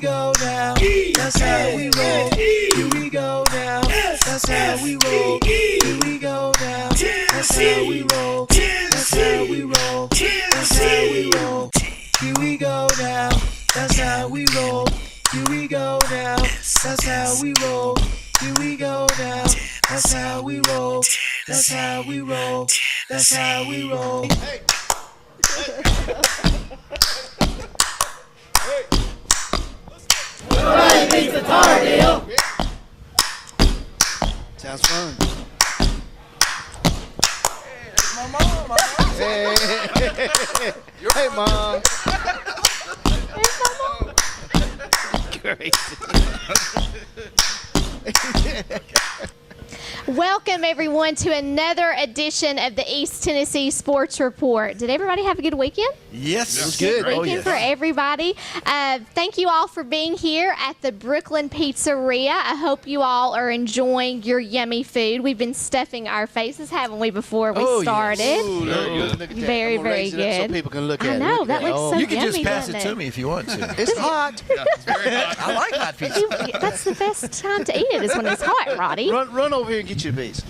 go now. That's how we roll. Here we go now. That's how we roll. Here we go now. That's how we roll. That's how we roll. That's how we roll. Here we go now. That's how we roll. Here we go now. That's how we roll. Here we go now. That's how we roll. That's how we roll. That's how we roll. Hey. Everybody beats the tar deal. Sounds fun. My mom. Hey, hey, Mom. Great. Welcome, everyone, to another edition of the East Tennessee Sports Report. Did everybody have a good weekend? Yes. It was good. Weekend for everybody. Thank you all for being here at the Brooklyn Pizzeria. I hope you all are enjoying your yummy food. We've been stuffing our faces, haven't we, before we started? Yes. Ooh, very good. Look at that. Very, I'm gonna very raise it up good. so people can look at I it. know, Look that at it. looks so You can just yummy, pass it doesn't to me if you want to. It's hot. Yeah, it's very hot. I like hot pizza. That's the best time to eat it, is when it's hot, Roddy. Run over here and get you a piece.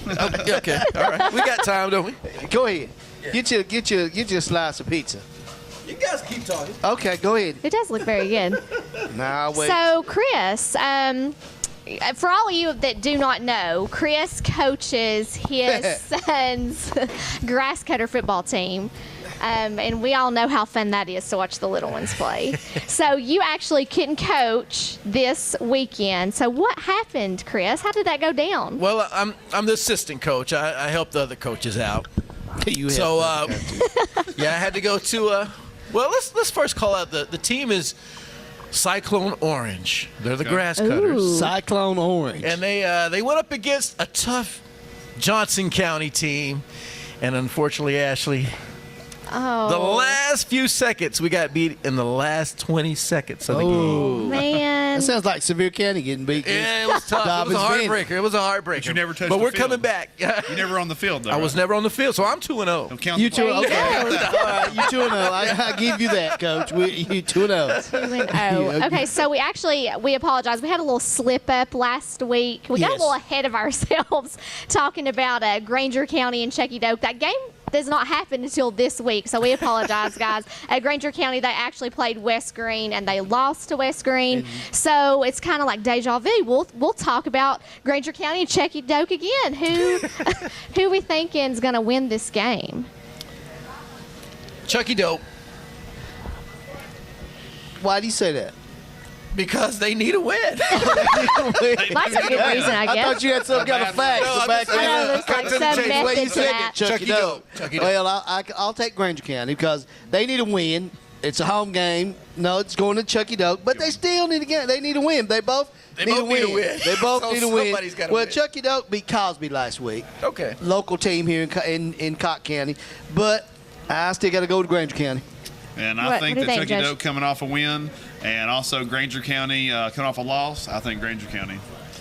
Okay. All right. We got time, don't we? Go ahead. Get you a slice of pizza. You guys keep talking. Okay, go ahead. It does look very good. Nah, wait. So, Chris, for all of you that do not know, Chris coaches his son's grass cutter football team. And we all know how fun that is to watch the little ones play. So you actually couldn't coach this weekend. So what happened, Chris? How did that go down? Well, I'm the assistant coach. I help the other coaches out. You So, yeah, I had to go to. Well, let's first call out the team is Cyclone Orange. They're the grass cutters, Ooh. Cyclone Orange. and they went up against a tough Johnson County team, and unfortunately, Ashley. Oh, The last few seconds, we got beat in the last 20 seconds of the game. man. That sounds like Sevier County getting beat. Yeah, it was tough. It was a Dobyns-Bennett. heartbreaker. It was a heartbreaker. But you never touched But the we're field. coming back. You never on the field, though. I was right? never on the field, so I'm 2-0. Don't count You the two, points. okay. All right, you 2-0. I give you that, Coach. You 2-0. 2-0. Okay, so we apologize. We had a little slip up last week. We got a Yes. little ahead of ourselves talking about Granger County and Chucky Doak. That game does not happen until this week, so we apologize, guys. At Granger County, they actually played West Green, and they lost to West Green. So it's kind of like deja vu. We'll talk about Granger County and Chucky Doak again. Who we thinking is going to win this game? Chucky Dope, Why do you say that? because they need a win. That's a good reason, I I guess. thought you had some kind of facts No, to I'm back just- I know, that there's up. like some The way method you to said that. it, Chucky Dope. Chucky Dope. Well, I'll take Granger County because they need a win. It's a home game. No, it's going to Chucky Doak, but they still need a game. They need a win. They both need a win. They both So need a win. somebody's gotta Well, win. Chucky Doak beat Cosby last week. Okay. Local team here in Cott County, but I still got to go to Granger County. And What- I what think do you that think, Chucky Judge? Doak coming off a win, and also Granger County coming off a loss. I think Granger County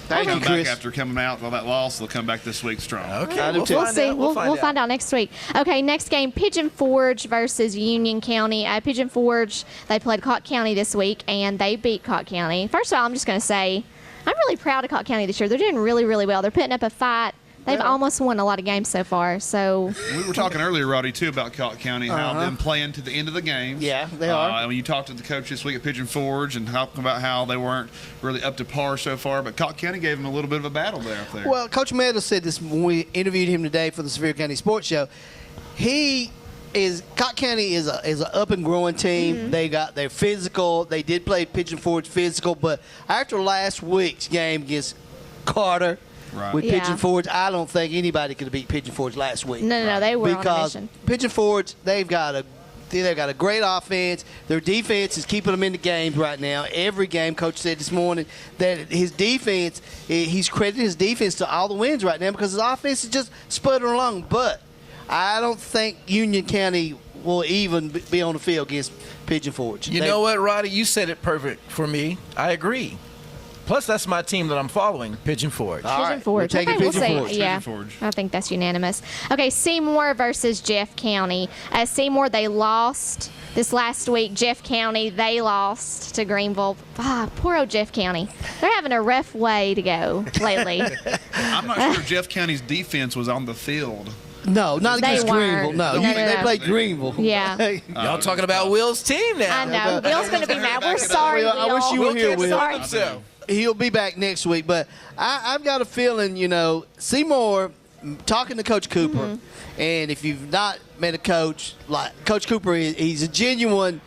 Thank come you, back Chris. after coming out with that loss. They'll come back this week strong. Okay. I do We'll too. We'll find see. out. We'll find out next week. Okay, next game, Pigeon Forge versus Union County. Pigeon Forge, they played Cott County this week, and they beat Cott County. First of all, I'm just going to say I'm really proud of Cott County this year. They're doing really, really well. They're putting up a fight. They've almost won a lot of games so far. So We were talking earlier, Roddy, too, about Cott County, how them playing to the end of the game. Yeah, they are. When you talked to the coach this week at Pigeon Forge and talking about how they weren't really up to par so far, but Cott County gave them a little bit of a battle there up there. Well, Coach Meadows said this when we interviewed him today for the Sevier County Sports Show. Cott County is an up and growing team. They're physical. They did play Pigeon Forge physical, but after last week's game against Carter Right. with Yeah. Pigeon Forge, I don't think anybody could have beat Pigeon Forge last week. no, they were on a because mission. Pigeon Forge, they've got a great offense. Their defense is keeping them in the games right now. Every game, Coach said this morning that his defense, he's crediting his defense to all the wins right now because his offense is just sputtering along. But I don't think Union County will even be on the field against Pigeon Forge. You know what, Roddy? You said it perfect for me. I agree. Plus, that's my team that I'm following, Pigeon Forge. All Pigeon right, Forge. we're taking Okay, we'll Pigeon see. Forge. Yeah, Pigeon Forge. I think that's unanimous. Okay, Seymour versus Jeff County. Seymour, they lost this last week. Jeff County, they lost to Greenville. Poor old Jeff County. They're having a rough way to go lately. I'm not sure Jeff County's defense was on the field. No, not They against weren't. Greenville. No, No, they no. played Greenville. Yeah. Y'all talking about Will's team now. I know. Will's going to be mad. We're sorry, Well, I Will. wish you were here, Will. Sorry. Himself. He'll be back next week, but I've got a feeling, Seymour, talking to Coach Cooper, and if you've not met a coach, like Coach Cooper, he's a genuine.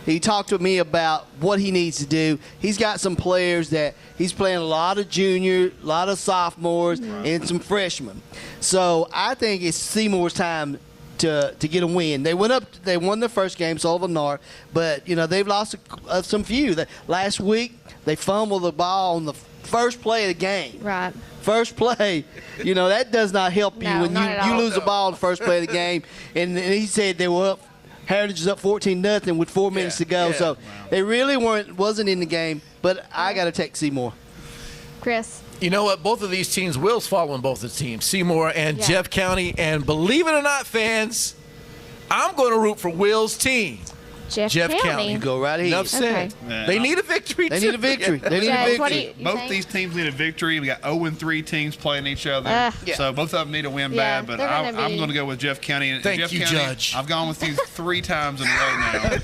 He talked to me about what he needs to do. He's got some players that he's playing a lot of juniors, a lot of sophomores, and some freshmen. So I think it's Seymour's time to get a win. They won their first game, Sullivan North, but they've lost some few. Last week they fumbled the ball on the first play of the game. Right. First play, that does not help you No, when not at you all. lose the ball in the first play of the game. And he said they were up. Heritage is up 14-0 with 4 minutes to go, so they really wasn't in the game. But I got to take Seymour. Chris. You know what? Both of these teams, Will's following both the teams, Seymour and Yeah. Jeff County. And believe it or not, fans, I'm going to root for Will's team. Jeff County. County. You go right ahead. Enough said. Okay. They need a victory. They need a victory. They need a Judge, what do victory. you Both think? these teams need a victory. We got 0-3 teams playing each other. Yeah. So both of them need to win Yeah, bad. But they're gonna I'm be- going to go with Jeff County. And Thank Jeff you, County, Judge. I've gone with you 3 times in a row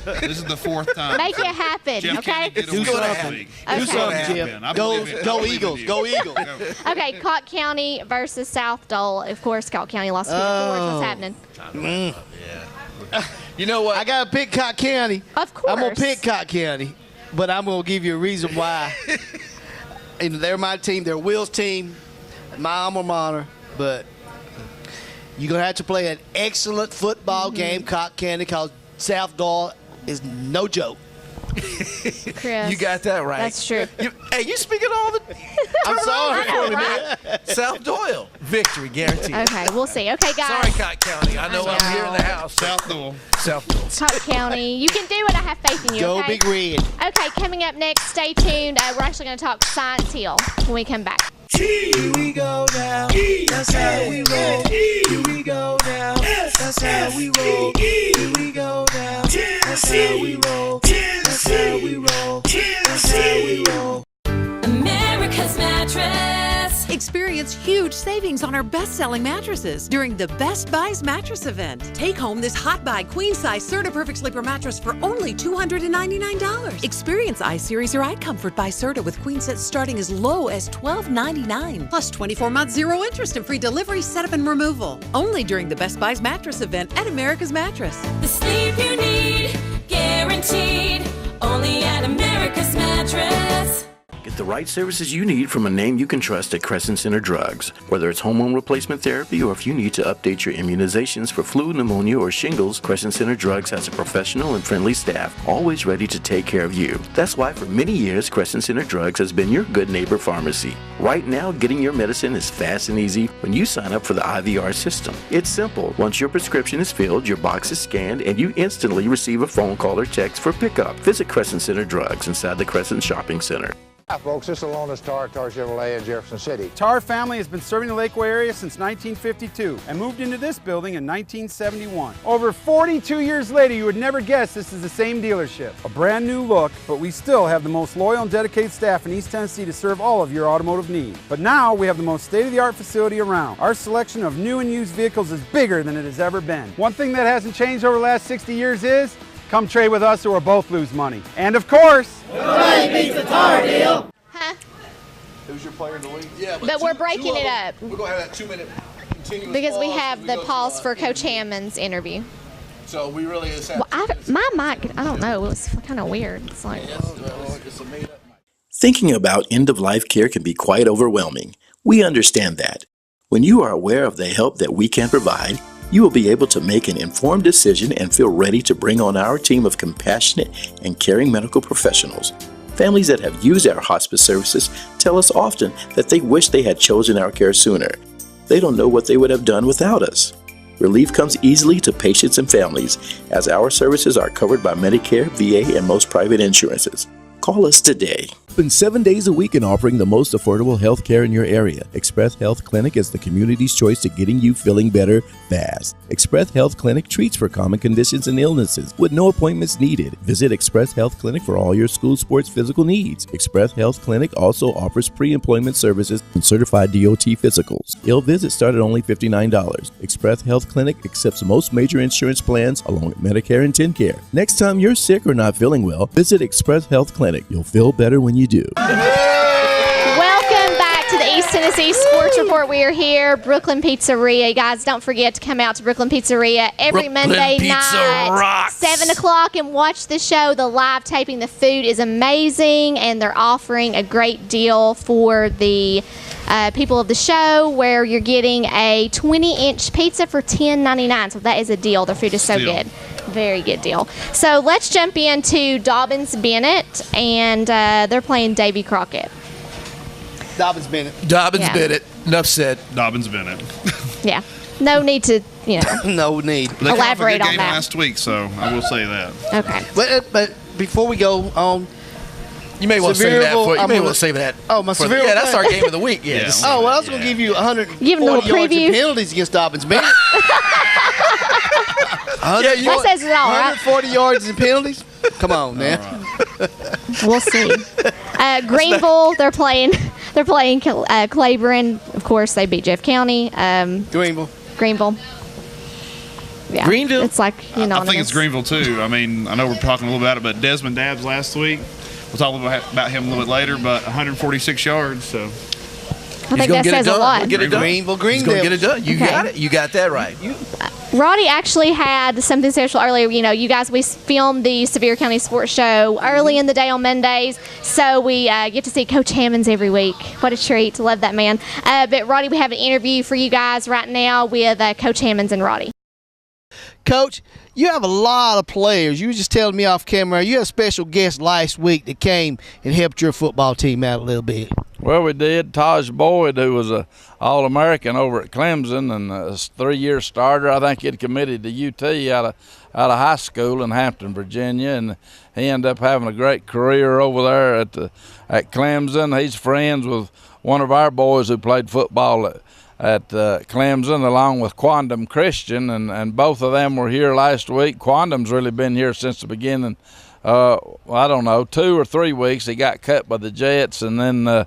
now. This is the 4th time. Make it happen, Jeff okay? County get a Do win something. this week. Okay. Do something, Yeah, Jeff. man. I Go, believe it. I go believe in Eagles. you. Go Eagles. Go. Okay, Cott County versus South Dole. Of course, Cott County lost to What's happening? You know what? I got to pick Cott County. Of course. I'm going to pick Cott County, but I'm going to give you a reason why. They're my team. They're Will's team, my alma mater, but you're going to have to play an excellent football game, Cott County, because South Dole is no joke. Chris. You got that right. That's true. Hey, you speaking all the. I'm sorry. I know, right? South Doyle. Victory guaranteed. Okay, we'll see. Okay, guys. Sorry, Cott County. I know I I'm here in the know. house. South Doyle. South Doyle. Cott County. You can do it. I have faith in you. Go okay? Big Red. Okay, coming up next, stay tuned. We're actually going to talk Science Hill when we come back. Here we go now. That's how we roll. Here we go now. That's how we roll. Here we go now. That's how we roll. That's how we roll. That's how we roll. America's Mattress. Experience huge savings on our best-selling mattresses during the Best Buys Mattress Event. Take home this Hot Buy queen-size Serta Perfect Sleeper mattress for only $299. Experience iSeries or iComfort by Serta with queen sets starting as low as $12.99. Plus 24 months zero interest and free delivery, setup, and removal. Only during the Best Buys Mattress Event at America's Mattress. The sleep you need, guaranteed. Only at America's Mattress. Get the right services you need from a name you can trust at Crescent Center Drugs. Whether it's hormone replacement therapy or if you need to update your immunizations for flu, pneumonia, or shingles, Crescent Center Drugs has a professional and friendly staff always ready to take care of you. That's why for many years, Crescent Center Drugs has been your good neighbor pharmacy. Right now, getting your medicine is fast and easy when you sign up for the IVR system. It's simple. Once your prescription is filled, your box is scanned, and you instantly receive a phone call or text for pickup. Visit Crescent Center Drugs inside the Crescent Shopping Center. Hi folks, this is Alonis Tar Chevrolet in Jefferson City. Tar family has been serving the Lakeway area since 1952 and moved into this building in 1971. Over 42 years later, you would never guess this is the same dealership. A brand new look, but we still have the most loyal and dedicated staff in East Tennessee to serve all of your automotive needs. But now we have the most state-of-the-art facility around. Our selection of new and used vehicles is bigger than it has ever been. One thing that hasn't changed over the last 60 years is come trade with us or we'll both lose money. And of course, Huh? Who's your player in the league? Yeah, But we're breaking it up We're going to have that 2-minute continuous because we pause have and the go to pause for Coach Hammond's interview. So we really is Well, my mic, I don't know, it was kind of weird. It's like, it's a made up. Thinking about end-of-life care can be quite overwhelming. We understand that. When you are aware of the help that we can provide, you will be able to make an informed decision and feel ready to bring on our team of compassionate and caring medical professionals. Families that have used our hospice services tell us often that they wish they had chosen our care sooner. They don't know what they would have done without us. Relief comes easily to patients and families as our services are covered by Medicare, VA, and most private insurances. Call us today. Open 7 days a week and offering the most affordable health care in your area. Express Health Clinic is the community's choice to getting you feeling better fast. Express Health Clinic treats for common conditions and illnesses with no appointments needed. Visit Express Health Clinic for all your school sports physical needs. Express Health Clinic also offers pre-employment services and certified DOT physicals. Ill visits start at only $59. Express Health Clinic accepts most major insurance plans along with Medicare and TennCare. Next time you're sick or not feeling well, visit Express Health Clinic. You'll feel better when you do. Welcome back to the East Tennessee Sports Report. We are here, Brooklyn Pizzeria. Guys, don't forget to come out to Brooklyn Pizzeria every Monday night, rocks. 7 o'clock, and watch the show, the live taping. The food is amazing, and they're offering a great deal for the people of the show, where you're getting a 20-inch pizza for $10.99. So that is a deal. Their food is so good. Very good deal. So let's jump into Dobyns-Bennett, and they're playing Davy Crockett. Dobyns-Bennett. Dobyns-Bennett. Enough said. Dobyns-Bennett. Yeah. No need to, no need. They came off a elaborate good on game that. last week, so I will say that. Okay. But before we go on, You may want to save that for. You may want to save that. Oh, my for severe. yeah, that's our game of the week. Yeah. Yes. Oh, well, I was going to give you 140 Give 'em a yards little of preview. penalties against Dobyns-Bennett. That says it all, right? 140 yards in penalties? Come on, man. We'll see. Greenville, they're playing Claiborne. Of course, they beat Jeff County. Greenville. Yeah. Greenville? It's like, I think it's Greenville, too. I mean, I know we're talking a little about it, but Desmond Dabbs last week, we'll talk about him a little bit later, but 146 yards, so. I think that says a lot. Get it done. Greenville. He's going to get it done. You Okay. got it. You got that right. Roddy actually had something special earlier. You guys, we filmed the Sevier County Sports Show early in the day on Mondays, so we get to see Coach Hammonds every week. What a treat. Love that man. But, Roddy, we have an interview for you guys right now with Coach Hammonds and Roddy. Coach, you have a lot of players. You were just telling me off camera, you had a special guest last week that came and helped your football team out a little bit. Well, we did. Taj Boyd, who was a All-American over at Clemson and a 3-year starter. I think he'd committed to UT out of high school in Hampton, Virginia, and he ended up having a great career over there at Clemson. He's friends with one of our boys who played football at Clemson, along with Quandam Christian, and both of them were here last week. Quandam's really been here since the beginning. I don't know, 2 or 3 weeks. He got cut by the Jets, and then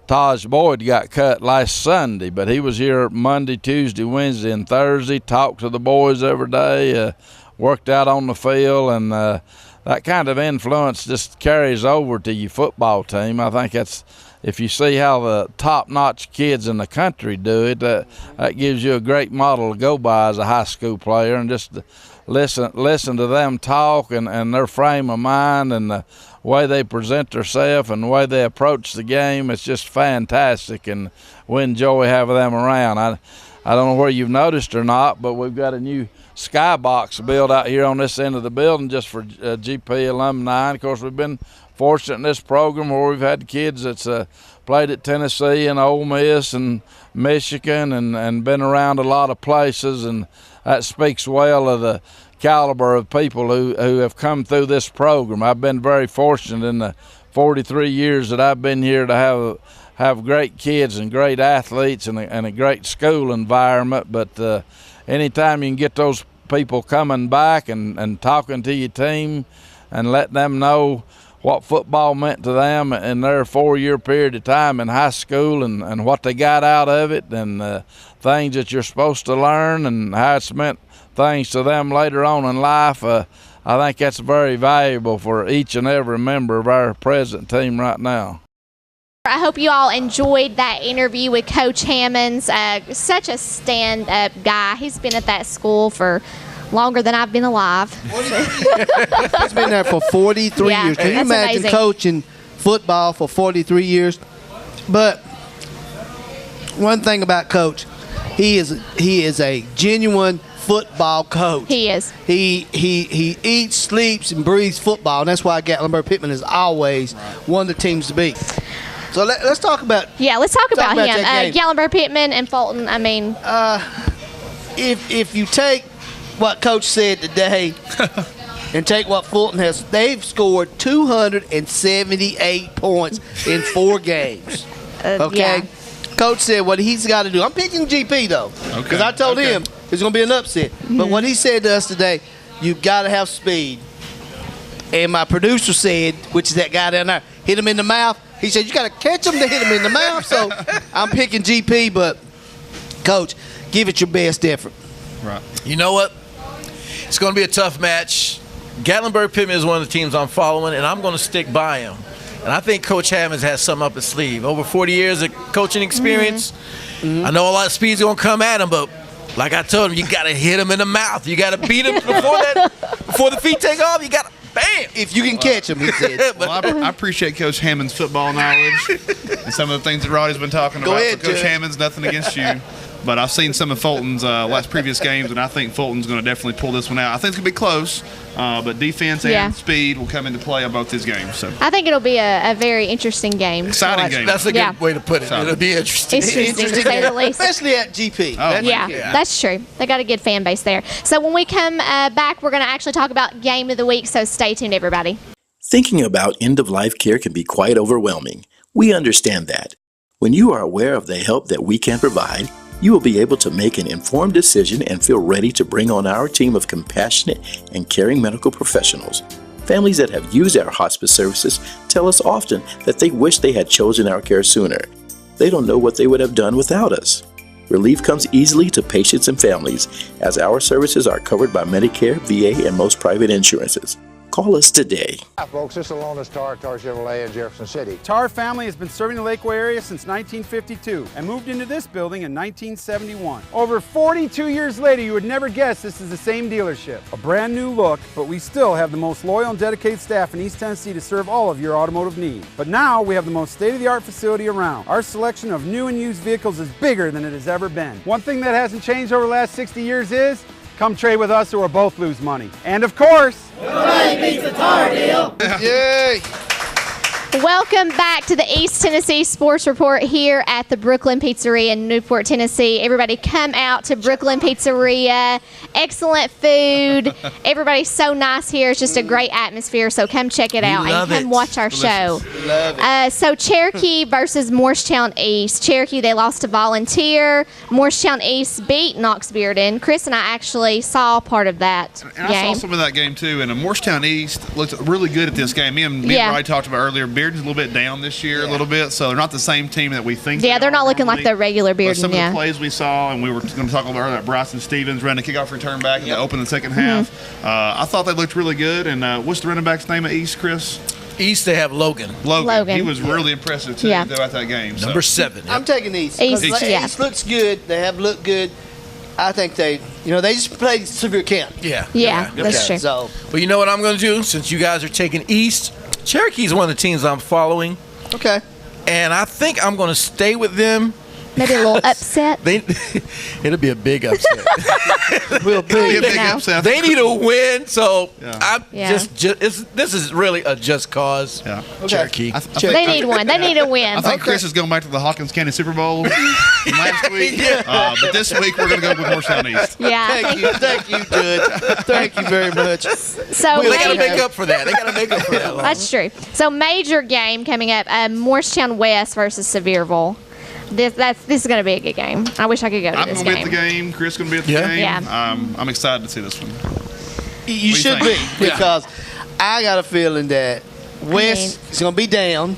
Taj Boyd got cut last Sunday, but he was here Monday, Tuesday, Wednesday, and Thursday, talked to the boys every day, worked out on the field, and that kind of influence just carries over to your football team. I think that's, if you see how the top-notch kids in the country do it, that gives you a great model to go by as a high school player, and just listen to them talk and their frame of mind and the way they present themselves and the way they approach the game. It's just fantastic, and we enjoy having them around. I don't know where you've noticed or not, but we've got a new skybox built out here on this end of the building just for GP alumni. And of course, we've been fortunate in this program where we've had kids that's played at Tennessee and Ole Miss and Michigan and been around a lot of places, and that speaks well of the caliber of people who have come through this program. I've been very fortunate in the 43 years that I've been here to have great kids and great athletes and a great school environment. But anytime you can get those people coming back and talking to your team and let them know what football meant to them in their 4-year period of time in high school and what they got out of it, and things that you're supposed to learn and how it's meant things to them later on in life, I think that's very valuable for each and every member of our present team right now. I hope you all enjoyed that interview with Coach Hammonds. Such a stand-up guy. He's been at that school for longer than I've been alive. He's been there for 43 years. Can you imagine amazing. coaching football for 43 years? But one thing about Coach, he is a genuine football coach. He is. He eats, sleeps, and breathes football, and that's why Gatlinburg-Pittman is always one of the teams to beat. So let's talk about. Yeah, let's talk about him. that game. Gatlinburg-Pittman and Fulton. I mean, if you take what Coach said today and take what Fulton has. They've scored 278 points in 4 games. Okay? Yeah. Coach said what he's got to do. I'm picking GP, though, because I told him it's going to be an upset. But what he said to us today, you've got to have speed. And my producer said, which is that guy down there, hit him in the mouth. He said, you got to catch him to hit him in the mouth. So I'm picking GP, but, Coach, give it your best effort. Right. You know what? It's going to be a tough match. Gatlinburg-Pittman is one of the teams I'm following, and I'm going to stick by him. And I think Coach Hammonds has something up his sleeve. Over 40 years of coaching experience, I know a lot of speed's going to come at him, but like I told him, you got to hit him in the mouth. You got to beat him before the feet take off. You got to, bam! If you can catch him, he said. Well, I appreciate Coach Hammond's football knowledge and some of the things that Roddy's been talking about. Ahead, Coach Judge. Hammond's nothing against you. But I've seen some of Fulton's previous games, and I think Fulton's going to definitely pull this one out. I think it's going to be close, but defense and speed will come into play on both these games. So I think it'll be a very interesting game. Exciting game. That's a good way to put it. It'll be interesting. Interesting to say the least. Especially at GP. That's true. They got a good fan base there. So when we come back, we're going to actually talk about game of the week. So stay tuned, everybody. Thinking about end-of-life care can be quite overwhelming. We understand that. When you are aware of the help that we can provide, you will be able to make an informed decision and feel ready to bring on our team of compassionate and caring medical professionals. Families that have used our hospice services tell us often that they wish they had chosen our care sooner. They don't know what they would have done without us. Relief comes easily to patients and families, as our services are covered by Medicare, VA, and most private insurances. Call us today. Hi, folks. This is Alonis Tar Chevrolet in Jefferson City. Tar family has been serving the Lakeway area since 1952 and moved into this building in 1971. Over 42 years later, you would never guess this is the same dealership. A brand new look, but we still have the most loyal and dedicated staff in East Tennessee to serve all of your automotive needs. But now we have the most state-of-the-art facility around. Our selection of new and used vehicles is bigger than it has ever been. One thing that hasn't changed over the last 60 years is come trade with us or we'll both lose money. And of course, nobody beats the Tar deal. Yay! Welcome back to the East Tennessee Sports Report here at the Brooklyn Pizzeria in Newport, Tennessee. Everybody come out to Brooklyn Pizzeria. Excellent food. Everybody's so nice here. It's just a great atmosphere, so come check it out and come watch our show. Love it. So Cherokee versus Morristown East. Cherokee, they lost to Volunteer. Morristown East beat Knox Bearden. Chris and I actually saw part of that And game. I saw some of that game, too. And Morristown East looked really good at this game. Me and Roddy talked about earlier, Bearden's a little bit down this year, a little bit, so they're not the same team that we think. Yeah, they're not looking like the regular Bearden. But some of the plays we saw, and we were going to talk about earlier, Bryson Stevens running a kickoff return back to open the second half. I thought they looked really good. And what's the running back's name at East, Chris? East, they have Logan. Logan. He was really impressive, too, throughout that game. So. Number 7. I'm taking East. East, East looks good. They have looked good. I think they just played Sevier County. Yeah, that's true. So, well, you know what I'm going to do? Since you guys are taking East, Cherokee's one of the teams I'm following. okay. And I think I'm going to stay with them. Maybe a little upset. It'll be a big upset. Real big. upset. They need a win, so I'm Yeah. this is really a just cause. Yeah. Cherokee. They need one. They need a win. I think Chris is going back to the Hawkins County Super Bowl from last week. But this week we're going to go with Morristown East. Yeah. Thank you, Judge. Thank you very much. So They got to make up for that. That's true. So major game coming up: Morristown West versus Sevierville. This is going to be a good game. I wish I could go to I'm this going to game. be at the game. Chris going to be at the game. Yeah. I'm excited to see this one. You should be, because I got a feeling that West is going to be down,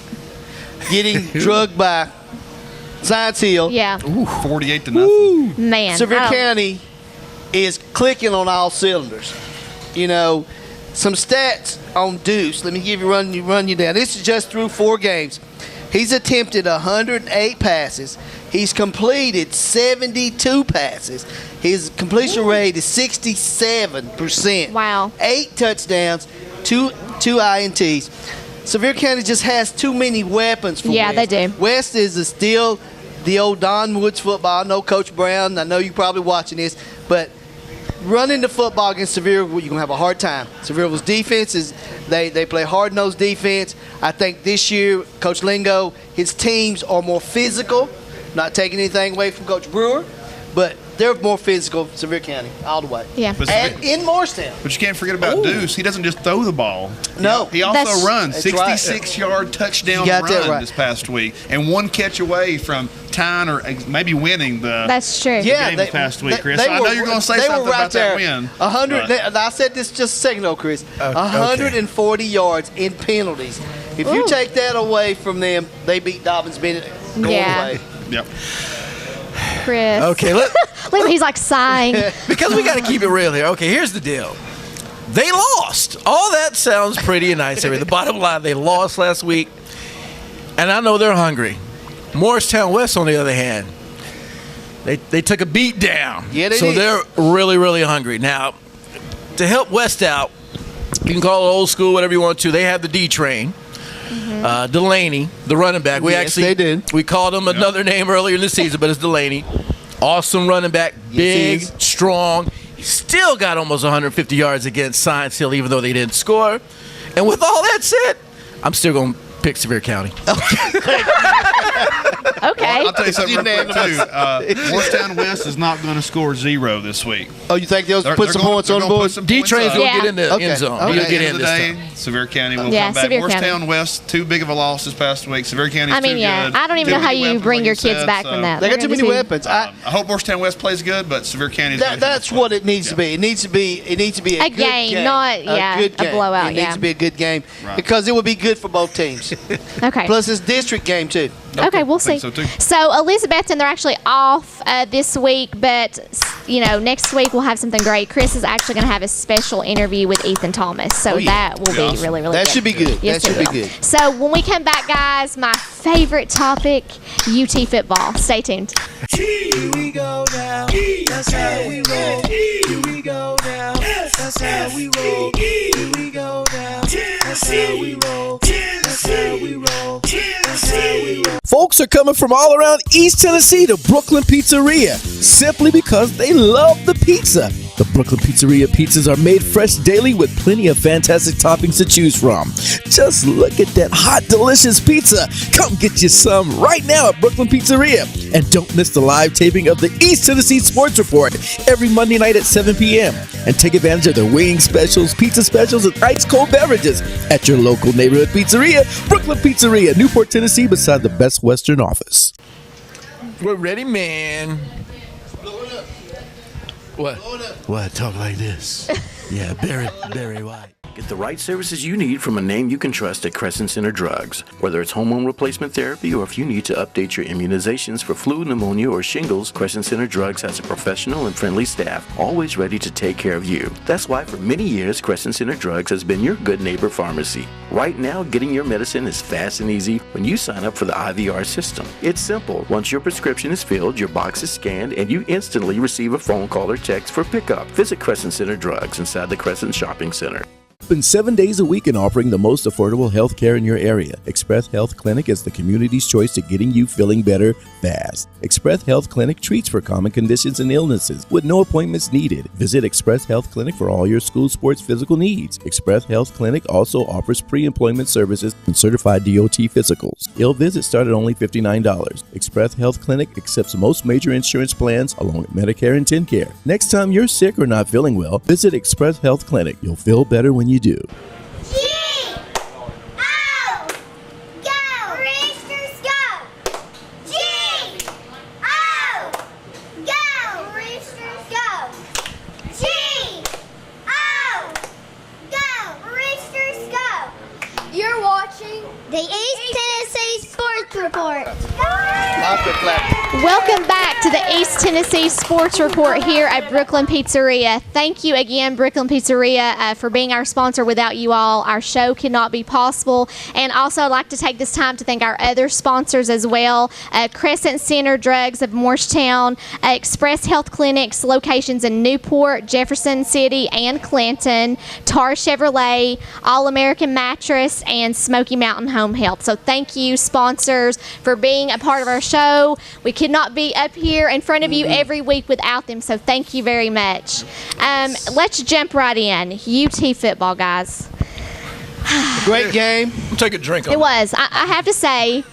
getting drugged by Science Hill. Yeah. 48-0. Man. Sevier County is clicking on all cylinders. You know, some stats on Deuce. Let me run you down. This is just through 4 games. He's attempted 108 passes. He's completed 72 passes. His completion rate is 67%. Wow. 8 touchdowns, 2 INTs. Sevier County just has too many weapons for West. Yeah, they do. West is still the old Don Woods football. I know Coach Brown. I know you're probably watching this, but running the football against Sevierville, you're going to have a hard time. Sevierville's defense is they play hard-nosed defense. I think this year, Coach Lingo, his teams are more physical, not taking anything away from Coach Brewer, but they're more physical. Sevier County, all the way. Yeah. And in Morristown. But you can't forget about Deuce. He doesn't just throw the ball. No. He also runs. That's right. 66-yard touchdown You got that run right. this past week. And one catch away from tying or maybe winning the That's true. game this past week, Chris. I know you're going to say something about that win. 100. I said this just a second ago, Chris. 140 yards in penalties. If you take that away from them, they beat Dobyns-Bennett going away. Yep. Chris. Okay, Look, he's like sighing. because we got to keep it real here. Okay, here's the deal. They lost. All that sounds pretty nice. The bottom line, they lost last week, and I know they're hungry. Morristown West, on the other hand, they took a beat down. Yeah, they so did. they're really, really hungry. Now, to help West out, you can call it old school, whatever you want to. They have the D train. Delaney, the running back. They did. We called him another name earlier in the season, but it's Delaney. Awesome running back, big, strong. He still got almost 150 yards against Science Hill, even though they didn't score. And with all that said, I'm still going to pick Sevier County. Okay. Well, I'll tell you something real quick, too. Morristown West is not going to score 0 this week. Oh, you think they'll put some points on the board? D-Train's going to get in the end zone. At He'll the get end in of the this day, time. Sevier County will Yeah, come back. Sevier Morristown County. West, too big of a loss this past week. Sevier County's I mean, too yeah. good. I don't even know how you weapons, bring like your you kids said, back so, from that. They got They're too gonna many be weapons. I hope Morristown West plays good, but Sevier County's That's what it needs to be. It needs to be a A good game, not, a good game. blowout, It needs to be a good game because it would be good for both teams. Okay. Plus, it's district game too. Okay, we'll see. so, too. So Elizabethton, they're actually off this week, but next week we'll have something great. Chris is actually going to have a special interview with Ethan Thomas, so that will be really, really That good. should be good. Yes, That should it be will. good. So when we come back, guys, my favorite topic, UT football. Stay tuned. Here we go now. That's how we roll. Here we go now. That's how we roll. Here we go now. That's how we roll. That's how we roll. That's how we roll. Folks are coming from all around East Tennessee to Brooklyn Pizzeria simply because they love the pizza. The Brooklyn Pizzeria pizzas are made fresh daily with plenty of fantastic toppings to choose from. Just look at that hot, delicious pizza. Come get you some right now at Brooklyn Pizzeria. And don't miss the live taping of the East Tennessee Sports Report every Monday night at 7 p.m. And take advantage of their wing specials, pizza specials, and ice cold beverages at your local neighborhood pizzeria, Brooklyn Pizzeria, Newport, Tennessee, beside the Best Western office. We're ready, man. What? What? Talk like this. Yeah, Barry White. Get the right services you need from a name you can trust at Crescent Center Drugs. Whether it's hormone replacement therapy or if you need to update your immunizations for flu, pneumonia, or shingles, Crescent Center Drugs has a professional and friendly staff, always ready to take care of you. That's why for many years, Crescent Center Drugs has been your good neighbor pharmacy. Right now, getting your medicine is fast and easy when you sign up for the IVR system. It's simple. Once your prescription is filled, your box is scanned, and you instantly receive a phone call or text for pickup. Visit Crescent Center Drugs inside the Crescent Shopping Center. Open 7 days a week and offering the most affordable health care in your area. Express Health Clinic is the community's choice to getting you feeling better fast. Express Health Clinic treats for common conditions and illnesses with no appointments needed. Visit Express Health Clinic for all your school sports physical needs. Express Health Clinic also offers pre-employment services and certified DOT physicals. Ill visits start at only $59. Express Health Clinic accepts most major insurance plans along with Medicare and TennCare. Next time you're sick or not feeling well, visit Express Health Clinic. You'll feel better when you do. You're watching the East Tennessee Sports Report. Welcome back to the East Tennessee Sports Report here at Brooklyn Pizzeria. Thank you again, Brooklyn Pizzeria, for being our sponsor. Without you all, our show could not be possible. And also, I'd like to take this time to thank our other sponsors as well. Crescent Center Drugs of Morristown, Express Health Clinics, locations in Newport, Jefferson City, and Clinton, Tar Chevrolet, All-American Mattress, and Smoky Mountain Home Health. So thank you, sponsors, for being a part of our show. We could not be up here in front of you every week without them, so thank you very much. Let's jump right in. UT football, guys. Great game. Take a drink on It was. I have to say,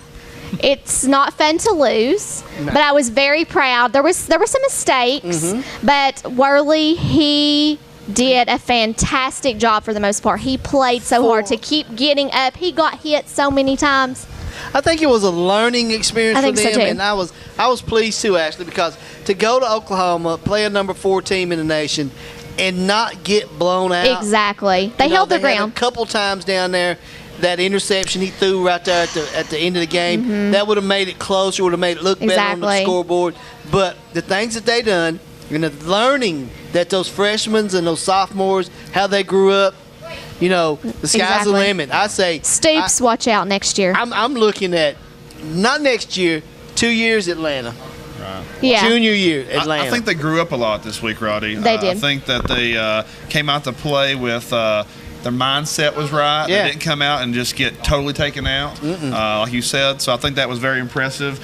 It's not fun to lose, but I was very proud. There were some mistakes, but Worley, he did a fantastic job for the most part. He played so hard to keep getting up. He got hit so many times. I think it was a learning experience I for think so, them, too. and I was pleased too, Ashley, because to go to Oklahoma, play a number 4 team in the nation, and not get blown out. Exactly. They held their They had ground. a couple times down there. That interception he threw right there at the end of the game, that would have made it closer, would have made it look better on the Exactly. scoreboard. But the things that they done, and the learning that those freshmen and those sophomores, how they grew up, the sky's the limit. I say Stoops, watch out next year. I'm looking at not next year, 2 years Atlanta. Right. Yeah. Junior year Atlanta. I think they grew up a lot this week, Roddy. They did. I think that they came out to play with their mindset was right. Yeah. They didn't come out and just get totally taken out, like you said. So I think that was very impressive.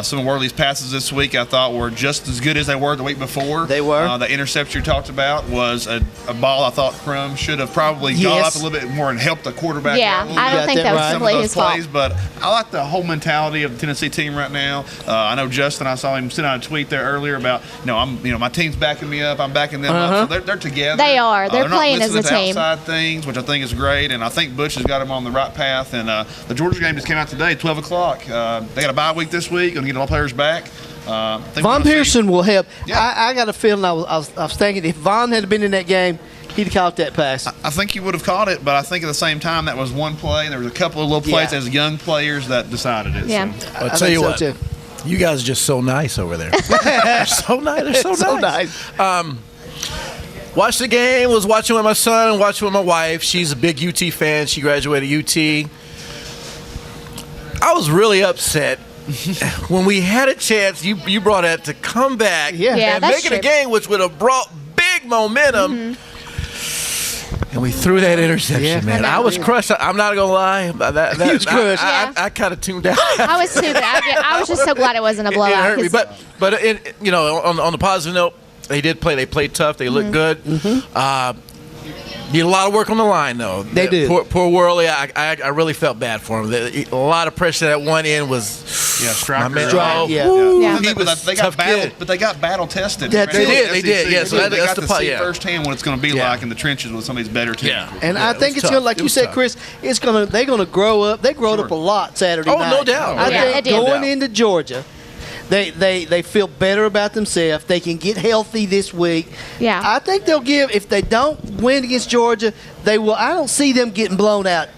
Some of Worley's passes this week I thought were just as good as they were the week before. They were. The interception you talked about was a ball I thought Crum should have probably gone up a little bit more and helped the quarterback Yeah, out a little I bit. don't think that was Some of completely those his fault. plays, but I like the whole mentality of the Tennessee team right now. I know Justin, I saw him send out a tweet there earlier about, my team's backing me up, I'm backing them up. So they're together. They are. They're playing not as a listening to team. outside things, which I think is great, and I think Butch has got them on the right path. And the Georgia game just came out today, 12 o'clock. They got a bye week this week, going to get all players back. Von Pearson will help. I got a feeling I was thinking if Von had been in that game, he'd have caught that pass. I think he would have caught it, but I think at the same time that was one play, and there was a couple of little plays as young players that decided it. Yeah. So. I'll tell you what, you guys are just so nice over there. They're so nice. They're so nice. Watched the game, was watching with my son and watching with my wife. She's a big UT fan. She graduated UT. I was really upset when we had a chance. You brought that to come back and make it a game which would have brought big momentum. And we threw that interception, man. I was crushed. I'm not going to lie. He was crushed. I kind of tuned out. I was too, but I was just so glad it wasn't a blowout. It hurt me. But on the positive note, they did play. They played tough. They looked good. Need a lot of work on the line, though. They do. Poor Worley. I really felt bad for him. A lot of pressure at one end was. Striker. My man. They got battle tested. Yeah, They did. Yeah, so they that's got the to part. see Yeah. firsthand what it's going to be like in the trenches with some of these better teams. Yeah. And I think it's tough. going to, like It you was said, tough. Chris, they're going to grow up. They growed up a lot Saturday night. No doubt. I Yeah, think they did. going into Georgia, they feel better about themselves. They can get healthy this week. Yeah. I think they'll give, if they don't win against Georgia, they will. I don't see them getting blown out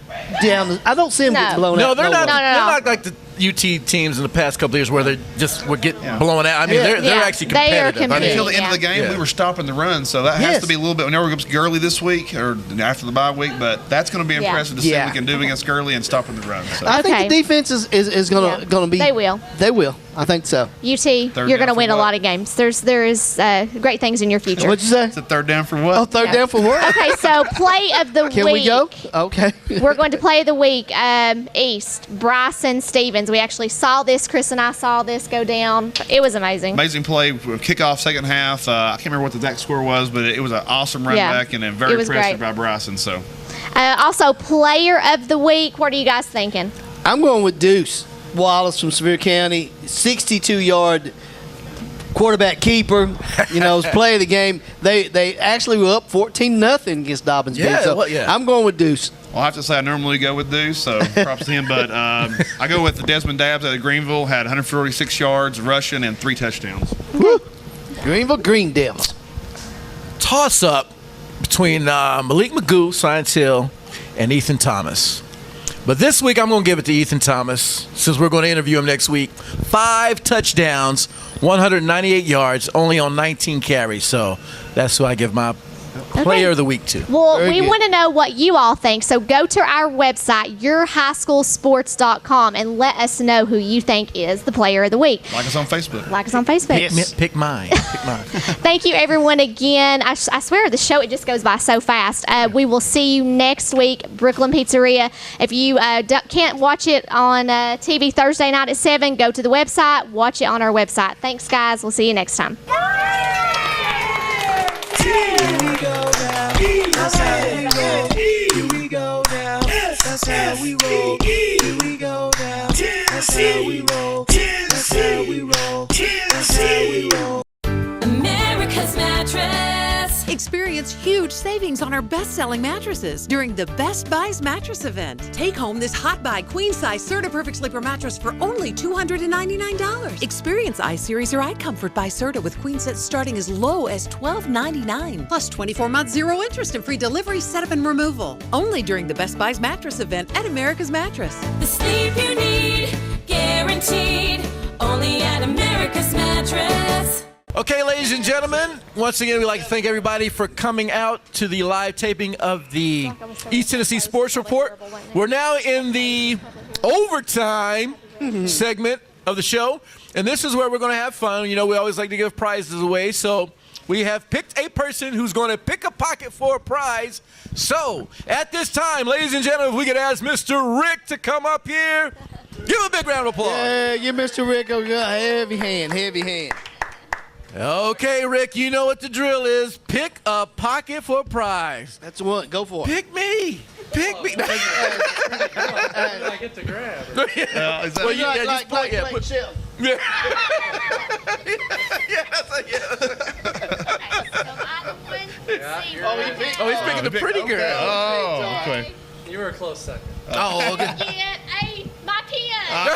down. I don't see them getting blown No, out. they're not. No. They're not like the UT teams in the past couple of years where they just would get blown out. I mean, they're actually They are competitive. I mean, Until the end of the game, we were stopping the run, so that has to be a little bit. We know we're against Gurley this week or after the bye week, but that's going to be impressive to see what we can do against Gurley and stopping the run. So. I think the defense is going to be. They will. They will. I think so. UT, you're going to win a lot of games. There is great things in your future. What'd you say? It's a third down for what? Oh, third down for what? Okay, so play of the week. Can we go? Okay. We're going to play of the week. East, Bryson Stevens. We actually saw this. Chris and I saw this go down. It was amazing. Amazing play, kickoff second half. I can't remember what the exact score was, but it was an awesome run back and very impressive by Bryson. So, also player of the week. What are you guys thinking? I'm going with Deuce Wallace from Sevier County, 62-yard quarterback keeper. Was play of the game. They actually were up 14-0 against Dobyns-Bennett. So I'm going with Deuce. Well, I have to say I normally go with Deuce, so props to him. But I go with Desmond Dabbs out of Greenville. Had 146 yards rushing and 3 touchdowns. Woo. Greenville Green Devils. Toss up between Malik Magoo, Science Hill, and Ethan Thomas. But this week I'm going to give it to Ethan Thomas since we're going to interview him next week. 5 touchdowns, 198 yards, only on 19 carries. So that's who I give my player of the week to. Well, we want to know what you all think. So go to our website, yourhighschoolsports.com, and let us know who you think is the player of the week. Like us on Facebook. Like us on Facebook. Pick mine. Thank you, everyone, again. I swear the show, it just goes by so fast. We will see you next week, Brooklyn Pizzeria. If you can't watch it on TV Thursday night at 7, go to the website, watch it on our website. Thanks, guys. We'll see you next time. Here we go now. That's how we roll. Here we go now. That's how we roll. Here we go now. That's how we roll. That's how we roll. That's how we roll. America's Mattress. Experience huge savings on our best-selling mattresses during the Best Buys mattress event. Take home this Hot Buy Queen Size Serta Perfect Sleeper mattress for only $299. Experience iSeries or iComfort by Serta with queen sets starting as low as $12.99. Plus 24-month zero interest and free delivery, setup, and removal. Only during the Best Buys mattress event at America's Mattress. The sleep you need, guaranteed. Only at America's Mattress. Okay, ladies and gentlemen, once again, we'd like to thank everybody for coming out to the live taping of the East Tennessee Sports Report. We're now in the overtime segment of the show, and this is where we're going to have fun. You know, we always like to give prizes away, so we have picked a person who's going to pick a pocket for a prize. So, at this time, ladies and gentlemen, if we could ask Mr. Rick to come up here, give him a big round of applause. Yeah, give Mr. Rick a heavy hand, heavy hand. Okay, Rick, you know what the drill is. Pick a pocket for a prize. That's the one. Go for it. Pick me. Pick me. I get to grab. Well, yeah, just point. Yeah, put. Shelf. Yeah. Oh, he's picking the pretty girl. Oh, okay. You were a close second. Oh, okay. Get my pen.